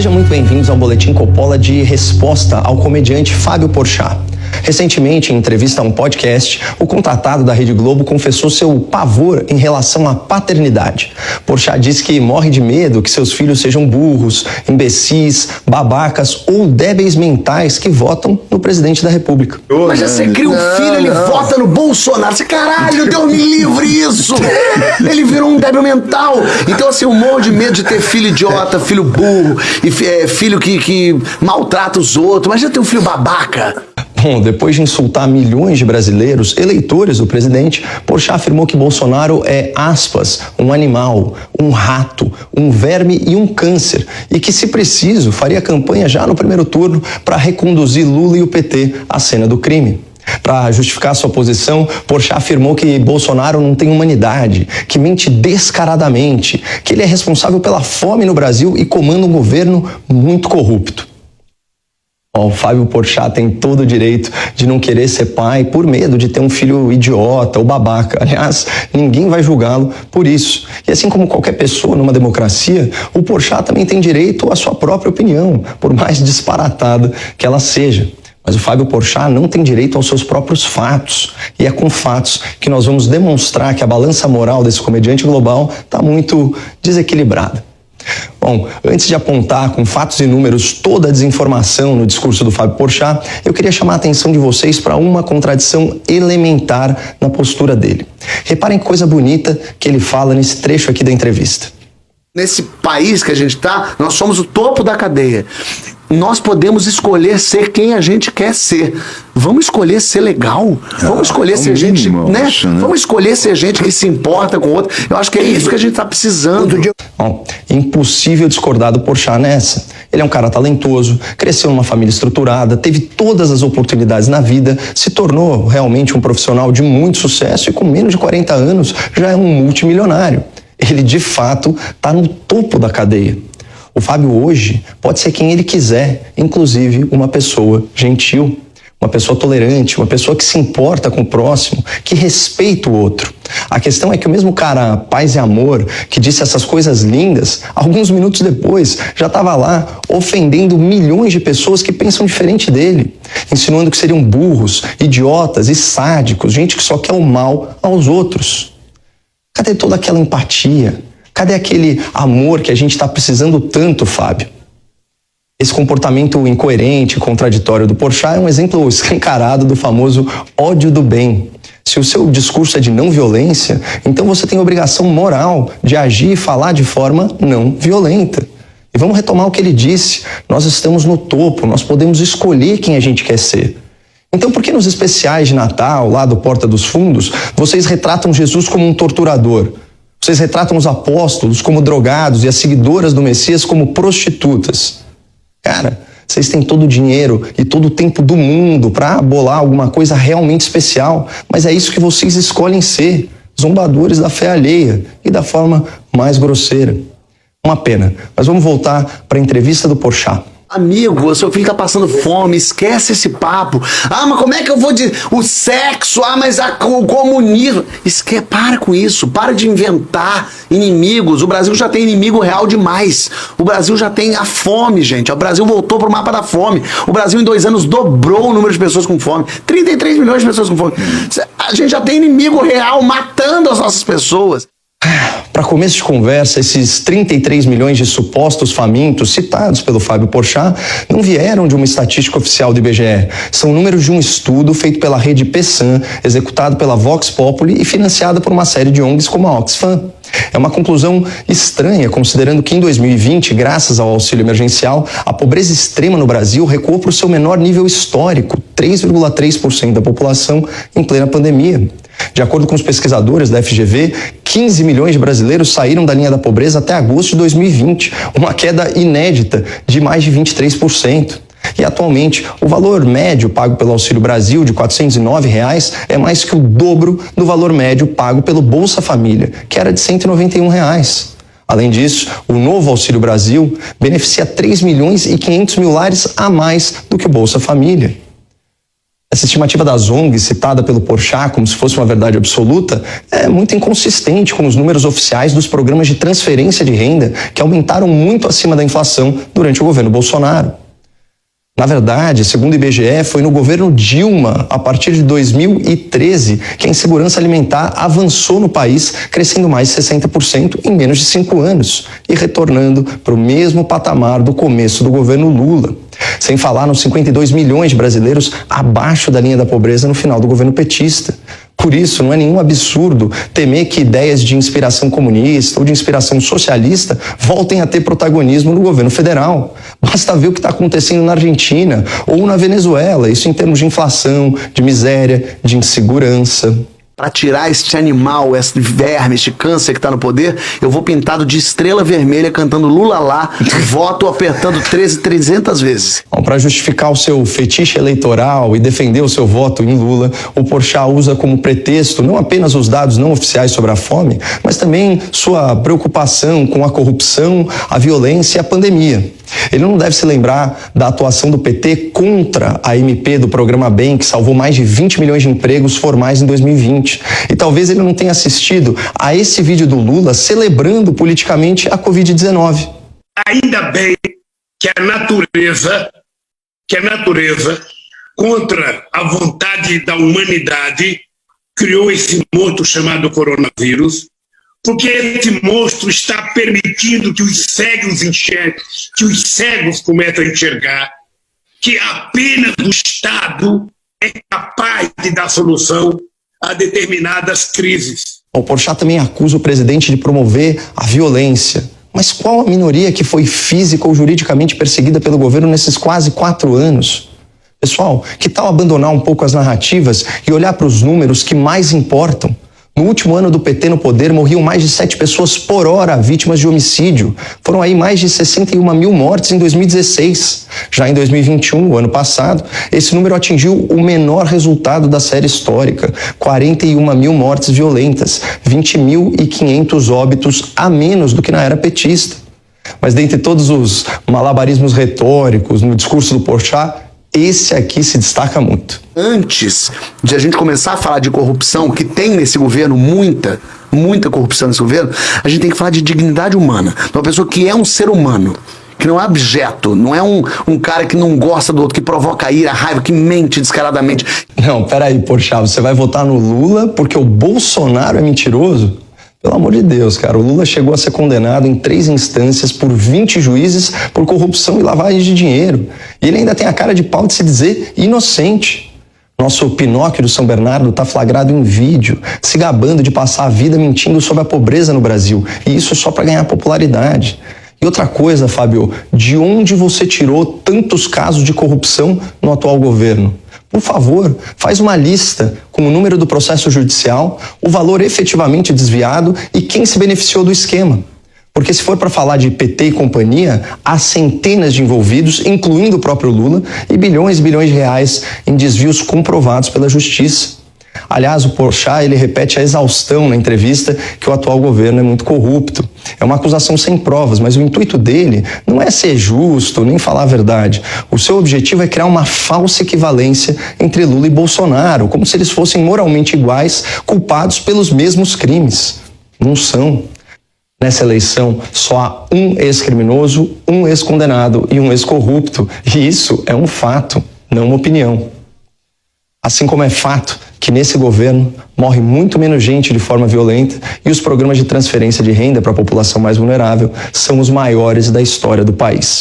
Sejam muito bem-vindos ao Boletim Coppola de resposta ao comediante Fábio Porchat. Recentemente, em entrevista a um podcast, o contratado da Rede Globo confessou seu pavor em relação à paternidade. Porchat diz que morre de medo que seus filhos sejam burros, imbecis, babacas ou débeis mentais que votam no presidente da República. Mas você cria um filho, ele vota no Bolsonaro. Você, caralho, Deus me livre isso! Ele virou um débil mental. Então, assim, eu morro de medo de ter filho idiota, filho burro, e filho que maltrata os outros. Imagina ter um filho babaca. Bom, depois de insultar milhões de brasileiros, eleitores do presidente, Porchat afirmou que Bolsonaro é, aspas, um animal, um rato, um verme e um câncer, e que, se preciso, faria campanha já no primeiro turno para reconduzir Lula e o PT à cena do crime. Para justificar sua posição, Porchat afirmou que Bolsonaro não tem humanidade, que mente descaradamente, que ele é responsável pela fome no Brasil e comanda um governo muito corrupto. O Fábio Porchat tem todo o direito de não querer ser pai por medo de ter um filho idiota ou babaca. Aliás, ninguém vai julgá-lo por isso. E assim como qualquer pessoa numa democracia, o Porchat também tem direito à sua própria opinião, por mais disparatada que ela seja. Mas o Fábio Porchat não tem direito aos seus próprios fatos. E é com fatos que nós vamos demonstrar que a balança moral desse comediante global está muito desequilibrada. Bom, antes de apontar com fatos e números toda a desinformação no discurso do Fábio Porchat, eu queria chamar a atenção de vocês para uma contradição elementar na postura dele. Reparem que coisa bonita que ele fala nesse trecho aqui da entrevista. Nesse país que a gente tá, nós somos o topo da cadeia. Nós podemos escolher ser quem a gente quer ser. Vamos escolher ser legal. Vamos escolher ser gente, né? Vamos escolher ser gente que se importa com o outro. Eu acho que é isso que a gente está precisando. Bom, é impossível discordar do Porchat nessa. Ele é um cara talentoso, cresceu numa família estruturada, teve todas as oportunidades na vida, se tornou realmente um profissional de muito sucesso e com menos de 40 anos já é um multimilionário. Ele, de fato, está no topo da cadeia. O Fábio hoje pode ser quem ele quiser, inclusive uma pessoa gentil, uma pessoa tolerante, uma pessoa que se importa com o próximo, que respeita o outro. A questão é que o mesmo cara paz e amor, que disse essas coisas lindas, alguns minutos depois já estava lá ofendendo milhões de pessoas que pensam diferente dele, insinuando que seriam burros, idiotas e sádicos, gente que só quer o mal aos outros. Cadê toda aquela empatia? Cadê aquele amor que a gente está precisando tanto, Fábio? Esse comportamento incoerente e contraditório do Porchat é um exemplo escancarado do famoso ódio do bem. Se o seu discurso é de não violência, então você tem a obrigação moral de agir e falar de forma não violenta. E vamos retomar o que ele disse. Nós estamos no topo, nós podemos escolher quem a gente quer ser. Então, por que nos especiais de Natal, lá do Porta dos Fundos, vocês retratam Jesus como um torturador? Vocês retratam os apóstolos como drogados e as seguidoras do Messias como prostitutas. Cara, vocês têm todo o dinheiro e todo o tempo do mundo para bolar alguma coisa realmente especial, mas é isso que vocês escolhem ser, zombadores da fé alheia e da forma mais grosseira. Uma pena, mas vamos voltar para a entrevista do Porchat. Amigo, seu filho tá passando fome, esquece esse papo. Ah, mas como é que eu vou dizer? O sexo, mas o comunismo. Para com isso, para de inventar inimigos. O Brasil já tem inimigo real demais. O Brasil já tem a fome, gente. O Brasil voltou pro mapa da fome. O Brasil em 2 anos dobrou o número de pessoas com fome. 33 milhões de pessoas com fome. A gente já tem inimigo real matando as nossas pessoas. Para começo de conversa, esses 33 milhões de supostos famintos citados pelo Fábio Porchat não vieram de uma estatística oficial do IBGE. São números de um estudo feito pela rede PESAM, executado pela Vox Populi e financiado por uma série de ONGs como a Oxfam. É uma conclusão estranha, considerando que em 2020, graças ao auxílio emergencial, a pobreza extrema no Brasil recuou para o seu menor nível histórico, 3,3% da população em plena pandemia. De acordo com os pesquisadores da FGV, 15 milhões de brasileiros saíram da linha da pobreza até agosto de 2020, uma queda inédita de mais de 23%. E atualmente, o valor médio pago pelo Auxílio Brasil de R$ 409 é mais que o dobro do valor médio pago pelo Bolsa Família, que era de R$ 191. Além disso, o novo Auxílio Brasil beneficia 3 milhões e 500 mil lares a mais do que o Bolsa Família. Essa estimativa das ONGs, citada pelo Porchat como se fosse uma verdade absoluta, é muito inconsistente com os números oficiais dos programas de transferência de renda que aumentaram muito acima da inflação durante o governo Bolsonaro. Na verdade, segundo o IBGE, foi no governo Dilma, a partir de 2013, que a insegurança alimentar avançou no país, crescendo mais de 60% em menos de 5 anos e retornando para o mesmo patamar do começo do governo Lula. Sem falar nos 52 milhões de brasileiros abaixo da linha da pobreza no final do governo petista. Por isso, não é nenhum absurdo temer que ideias de inspiração comunista ou de inspiração socialista voltem a ter protagonismo no governo federal. Basta ver o que está acontecendo na Argentina ou na Venezuela, isso em termos de inflação, de miséria, de insegurança. Para tirar este animal, este verme, este câncer que está no poder, eu vou pintado de estrela vermelha cantando Lula lá, voto apertando 300 vezes. Para justificar o seu fetiche eleitoral e defender o seu voto em Lula, o Porchat usa como pretexto não apenas os dados não oficiais sobre a fome, mas também sua preocupação com a corrupção, a violência e a pandemia. Ele não deve se lembrar da atuação do PT contra a MP do programa BEM, que salvou mais de 20 milhões de empregos formais em 2020. E talvez ele não tenha assistido a esse vídeo do Lula celebrando politicamente a Covid-19. Ainda bem que a natureza, contra a vontade da humanidade, criou esse monstro chamado coronavírus, porque esse monstro está permitindo que os cegos enxerguem, que os cegos começam a enxergar, que apenas o Estado é capaz de dar solução a determinadas crises. O Porchat também acusa o presidente de promover a violência. Mas qual a minoria que foi física ou juridicamente perseguida pelo governo nesses quase 4 anos? Pessoal, que tal abandonar um pouco as narrativas e olhar para os números que mais importam? No último ano do PT no poder, morriam mais de 7 pessoas por hora vítimas de homicídio. Foram aí mais de 61 mil mortes em 2016. Já em 2021, o ano passado, esse número atingiu o menor resultado da série histórica. 41 mil mortes violentas, 20.500 óbitos a menos do que na era petista. Mas dentre todos os malabarismos retóricos no discurso do Porchat, esse aqui se destaca muito. Antes de a gente começar a falar de corrupção, que tem nesse governo muita corrupção nesse governo, a gente tem que falar de dignidade humana. Uma pessoa que é um ser humano, que não é objeto, não é um cara que não gosta do outro, que provoca ira, raiva, que mente descaradamente. Não, peraí, Porchat, você vai votar no Lula porque o Bolsonaro é mentiroso? Pelo amor de Deus, cara, o Lula chegou a ser condenado em 3 instâncias por 20 juízes por corrupção e lavagem de dinheiro. E ele ainda tem a cara de pau de se dizer inocente. Nosso Pinóquio do São Bernardo está flagrado em vídeo, se gabando de passar a vida mentindo sobre a pobreza no Brasil. E isso só para ganhar popularidade. E outra coisa, Fábio, de onde você tirou tantos casos de corrupção no atual governo? Por favor, faz uma lista com o número do processo judicial, o valor efetivamente desviado e quem se beneficiou do esquema. Porque se for para falar de PT e companhia, há centenas de envolvidos, incluindo o próprio Lula, e bilhões e bilhões de reais em desvios comprovados pela justiça. Aliás, o Porchat, ele repete a exaustão na entrevista que o atual governo é muito corrupto. É uma acusação sem provas, mas o intuito dele não é ser justo, nem falar a verdade. O seu objetivo é criar uma falsa equivalência entre Lula e Bolsonaro, como se eles fossem moralmente iguais, culpados pelos mesmos crimes. Não são. Nessa eleição, só há um ex-criminoso, um ex-condenado e um ex-corrupto. E isso é um fato, não uma opinião. Assim como é fato que nesse governo morre muito menos gente de forma violenta e os programas de transferência de renda para a população mais vulnerável são os maiores da história do país.